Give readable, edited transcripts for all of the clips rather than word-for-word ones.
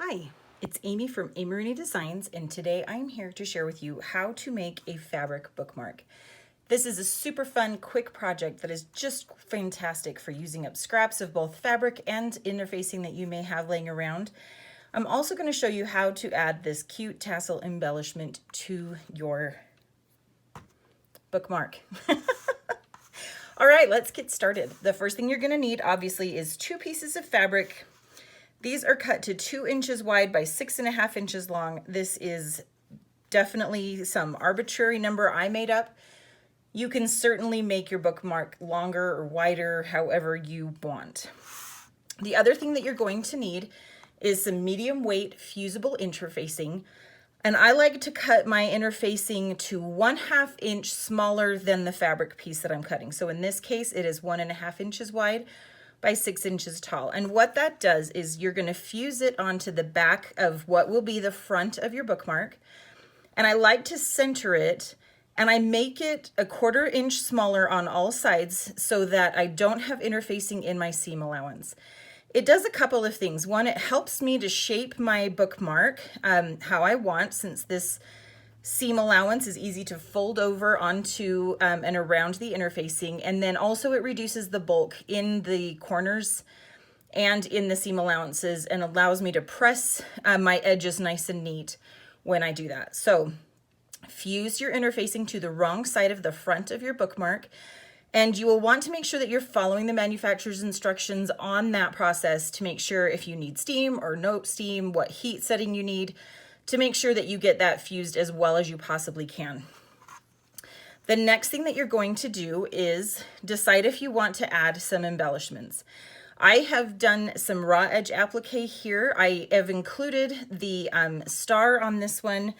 Hi, it's Amy from Amorini Designs, and today I'm here to share with you how to make a fabric bookmark. This is a super fun, quick project that is just fantastic for using up scraps of both fabric and interfacing that you may have laying around. I'm also going to show you how to add this cute tassel embellishment to your bookmark. All right, let's get started. The first thing you're going to need, obviously, is 2 pieces of fabric. These are cut to 2 inches wide by 6.5 inches long. This is definitely some arbitrary number I made up. You can certainly make your bookmark longer or wider, however you want. The other thing that you're going to need is some medium weight fusible interfacing. And I like to cut my interfacing to 1/2 inch smaller than the fabric piece that I'm cutting. So in this case, it is 1.5 inches wide by 6 inches tall. And what that does is you're going to fuse it onto the back of what will be the front of your bookmark. And I like to center it, and I make it 1/4 inch smaller on all sides so that I don't have interfacing in my seam allowance. It does a couple of things. One, it helps me to shape my bookmark how I want, since this seam allowance is easy to fold over onto and around the interfacing. And then also it reduces the bulk in the corners and in the seam allowances and allows me to press my edges nice and neat when I do that. So fuse your interfacing to the wrong side of the front of your bookmark, and you will want to make sure that you're following the manufacturer's instructions on that process to make sure if you need steam or no steam, what heat setting you need, to make sure that you get that fused as well as you possibly can. The next thing that you're going to do is decide if you want to add some embellishments. I have done some raw edge applique here. I have included the star on this one,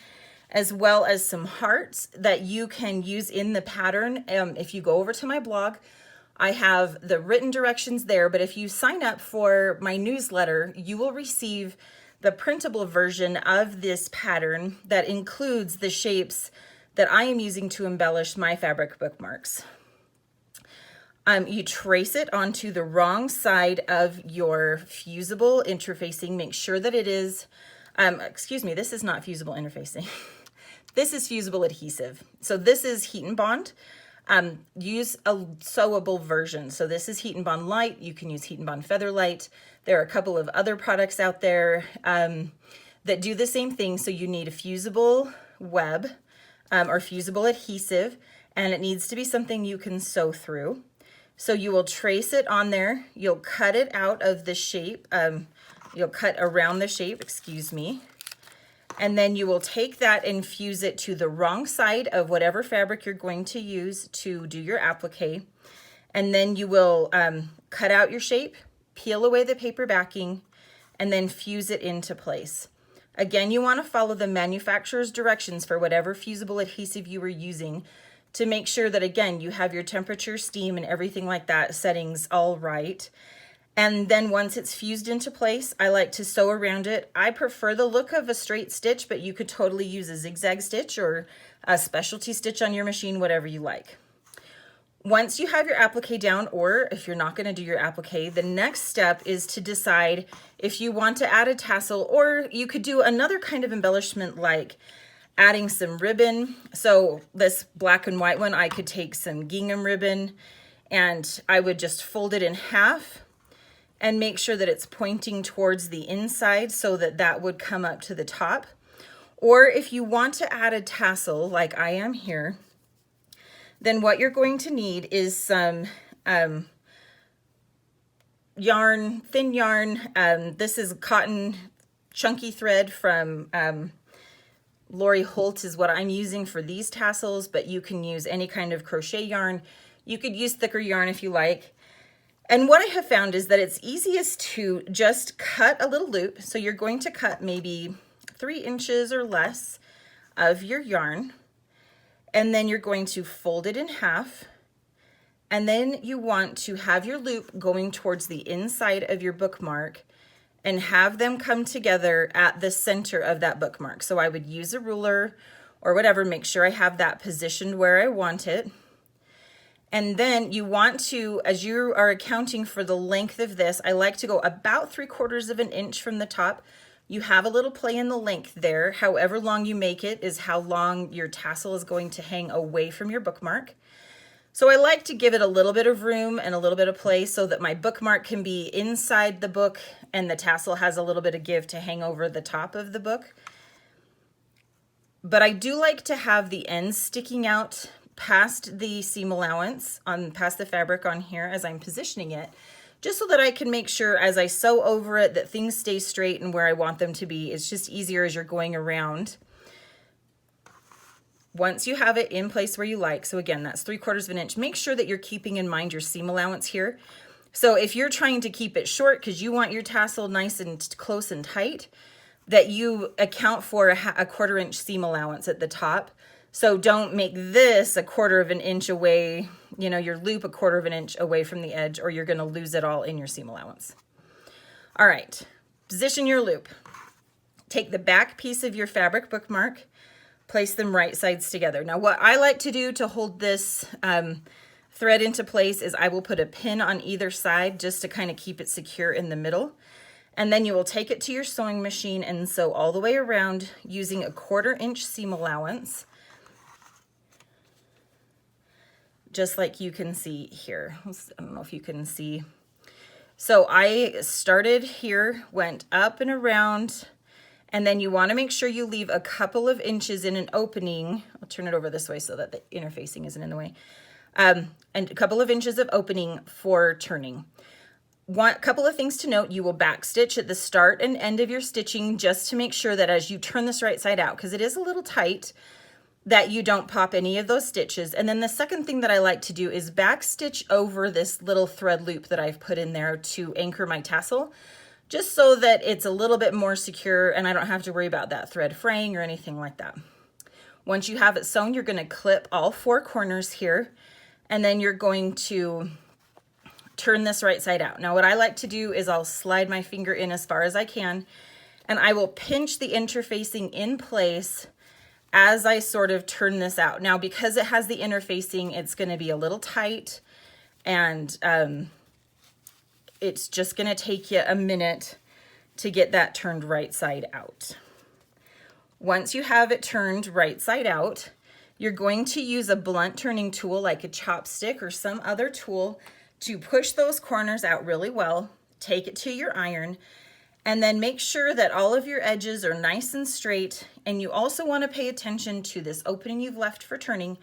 as well as some hearts that you can use in the pattern. If you go over to my blog, I have the written directions there, but if you sign up for my newsletter, you will receive the printable version of this pattern that includes the shapes that I am using to embellish my fabric bookmarks. You trace it onto the wrong side of your fusible interfacing. Make sure that it is, excuse me, this is not fusible interfacing. This is fusible adhesive. So this is Heat and Bond. Use a sewable version. So this is Heat and Bond Light. You can use Heat and Bond Feather Light. There are a couple of other products out there that do the same thing. So you need a fusible web or fusible adhesive, and it needs to be something you can sew through. So you will trace it on there. You'll cut it out of the shape. You'll cut around the shape, excuse me. And then you will take that and fuse it to the wrong side of whatever fabric you're going to use to do your applique. And then you will cut out your shape, peel away the paper backing, and then fuse it into place. Again, you want to follow the manufacturer's directions for whatever fusible adhesive you were using to make sure that, again, you have your temperature, steam, and everything like that settings all right. And then once it's fused into place, I like to sew around it. I prefer the look of a straight stitch, but you could totally use a zigzag stitch or a specialty stitch on your machine, whatever you like. Once you have your applique down, or if you're not going to do your applique, the next step is to decide if you want to add a tassel, or you could do another kind of embellishment like adding some ribbon. So this black and white one, I could take some gingham ribbon and I would just fold it in half and make sure that it's pointing towards the inside so that that would come up to the top. Or if you want to add a tassel like I am here, then what you're going to need is some yarn, thin yarn. This is cotton chunky thread from Lori Holt is what I'm using for these tassels, but you can use any kind of crochet yarn. You could use thicker yarn if you like. And what I have found is that it's easiest to just cut a little loop. So you're going to cut maybe 3 inches or less of your yarn, and then you're going to fold it in half. And then you want to have your loop going towards the inside of your bookmark and have them come together at the center of that bookmark. So I would use a ruler or whatever, make sure I have that positioned where I want it. And then you want to, as you are accounting for the length of this, I like to go about 3/4 of an inch from the top. You have a little play in the length there. However long you make it is how long your tassel is going to hang away from your bookmark. So I like to give it a little bit of room and a little bit of play so that my bookmark can be inside the book and the tassel has a little bit of give to hang over the top of the book. But I do like to have the ends sticking out past the seam allowance, past the fabric on here as I'm positioning it, just so that I can make sure as I sew over it that things stay straight and where I want them to be. It's just easier as you're going around. Once you have it in place where you like, so again, that's 3/4 of an inch, make sure that you're keeping in mind your seam allowance here. So if you're trying to keep it short because you want your tassel nice and close and tight, that you account for a 1/4 inch seam allowance at the top. So don't make this 1/4 of an inch away, you know, your loop 1/4 of an inch away from the edge, or you're gonna lose it all in your seam allowance. All right, position your loop. Take the back piece of your fabric bookmark, place them right sides together. Now what I like to do to hold this thread into place is I will put a pin on either side just to kind of keep it secure in the middle. And then you will take it to your sewing machine and sew all the way around using a 1/4 inch seam allowance, just like you can see here. I don't know if you can see. So I started here, went up and around, and then you want to make sure you leave a couple of inches in an opening. I'll turn it over this way so that the interfacing isn't in the way. And a couple of inches of opening for turning. Couple of things to note, you will back stitch at the start and end of your stitching just to make sure that as you turn this right side out, because it is a little tight, that you don't pop any of those stitches. And then the second thing that I like to do is back stitch over this little thread loop that I've put in there to anchor my tassel, just so that it's a little bit more secure and I don't have to worry about that thread fraying or anything like that. Once you have it sewn, you're going to clip all 4 corners here, and then you're going to turn this right side out. Now what I like to do is I'll slide my finger in as far as I can, and I will pinch the interfacing in place as I sort of turn this out. Now because it has the interfacing, it's going to be a little tight, and it's just going to take you a minute to get that turned right side out. Once you have it turned right side out, you're going to use a blunt turning tool like a chopstick or some other tool to push those corners out really well. Take it to your iron, and then make sure that all of your edges are nice and straight. And you also want to pay attention to this opening you've left for turning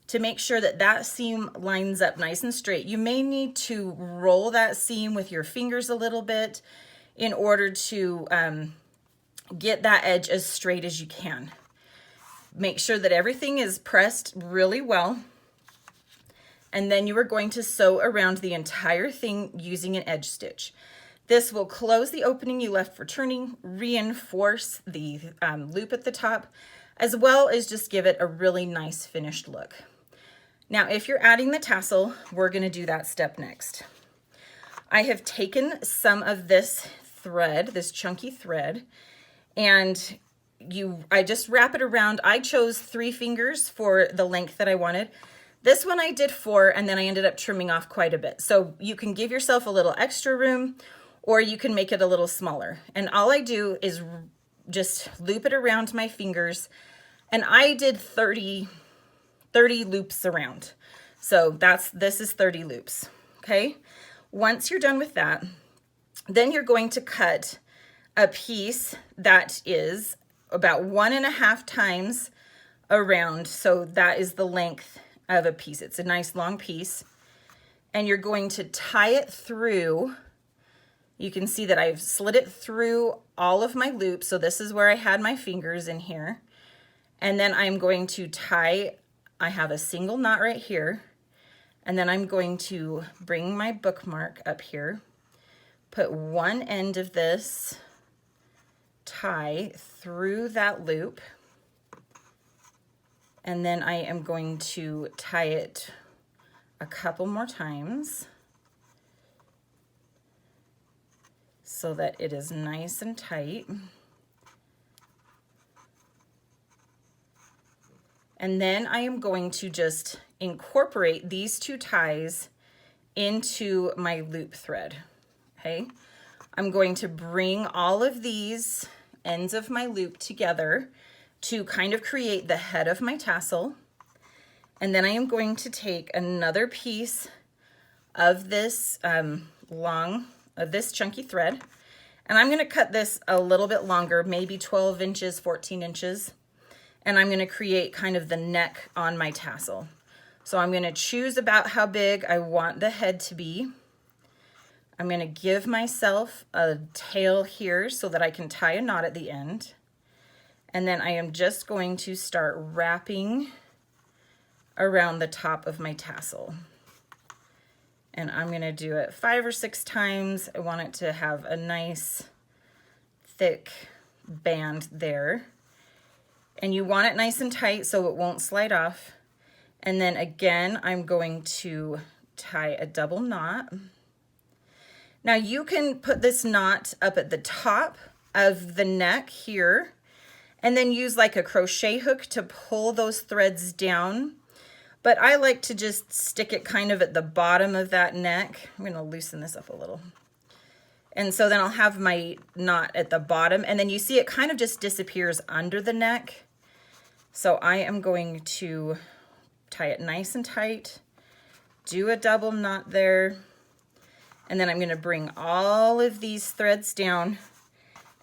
to make sure that that seam lines up nice and straight. You may need to roll that seam with your fingers a little bit in order to get that edge as straight as you can. Make sure that everything is pressed really well. And then you are going to sew around the entire thing using an edge stitch. This will close the opening you left for turning, reinforce the loop at the top, as well as just give it a really nice finished look. Now, if you're adding the tassel, we're going to do that step next. I have taken some of this thread, this chunky thread, and I just wrap it around. I chose 3 fingers for the length that I wanted. This one I did 4, and then I ended up trimming off quite a bit. So you can give yourself a little extra room, or you can make it a little smaller. And all I do is just loop it around my fingers, and I did 30 loops around. So this is 30 loops, okay? Once you're done with that, then you're going to cut a piece that is about 1.5 times around. So that is the length of a piece. It's a nice long piece. And you're going to tie it through. You can see that I've slid it through all of my loops. So this is where I had my fingers in here. And then I'm going to tie, I have a single knot right here. And then I'm going to bring my bookmark up here, put one end of this tie through that loop, and then I am going to tie it a couple more times so that it is nice and tight. And then I am going to just incorporate these 2 ties into my loop thread, okay? I'm going to bring all of these ends of my loop together to kind of create the head of my tassel. And then I am going to take another piece of this this chunky thread, and I'm going to cut this a little bit longer, maybe 12 inches, 14 inches, and I'm going to create kind of the neck on my tassel. So I'm going to choose about how big I want the head to be. I'm going to give myself a tail here so that I can tie a knot at the end. And then I am just going to start wrapping around the top of my tassel. And I'm going to do it 5 or 6 times. I want it to have a nice thick band there. And you want it nice and tight so it won't slide off. And then again, I'm going to tie a double knot. Now you can put this knot up at the top of the neck here, and then use like a crochet hook to pull those threads down. But I like to just stick it kind of at the bottom of that neck. I'm going to loosen this up a little. And so then I'll have my knot at the bottom, and then you see it kind of just disappears under the neck. So I am going to tie it nice and tight, do a double knot there, and then I'm going to bring all of these threads down,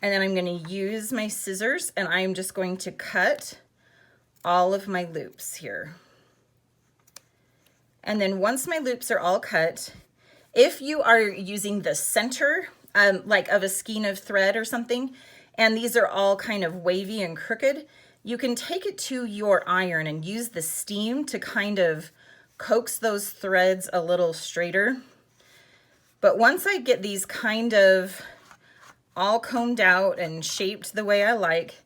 and then I'm going to use my scissors, and I'm just going to cut all of my loops here. And then once my loops are all cut, if you are using the center, like of a skein of thread or something, and these are all kind of wavy and crooked, you can take it to your iron and use the steam to kind of coax those threads a little straighter. But once I get these kind of all combed out and shaped the way I like,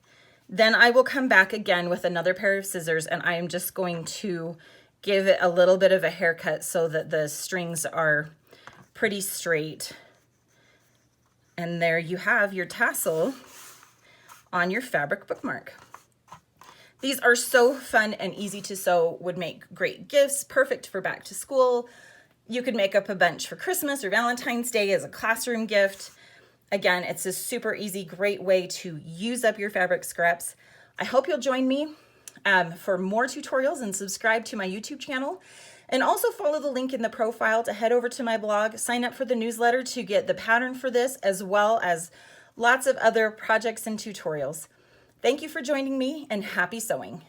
then I will come back again with another pair of scissors, and I am just going to give it a little bit of a haircut so that the strings are pretty straight. And there you have your tassel on your fabric bookmark. These are so fun and easy to sew, would make great gifts, perfect for back to school. You could make up a bunch for Christmas or Valentine's Day as a classroom gift. Again, it's a super easy, great way to use up your fabric scraps. I hope you'll join me for more tutorials and subscribe to my YouTube channel. And also follow the link in the profile to head over to my blog, sign up for the newsletter to get the pattern for this, as well as lots of other projects and tutorials. Thank you for joining me, and happy sewing.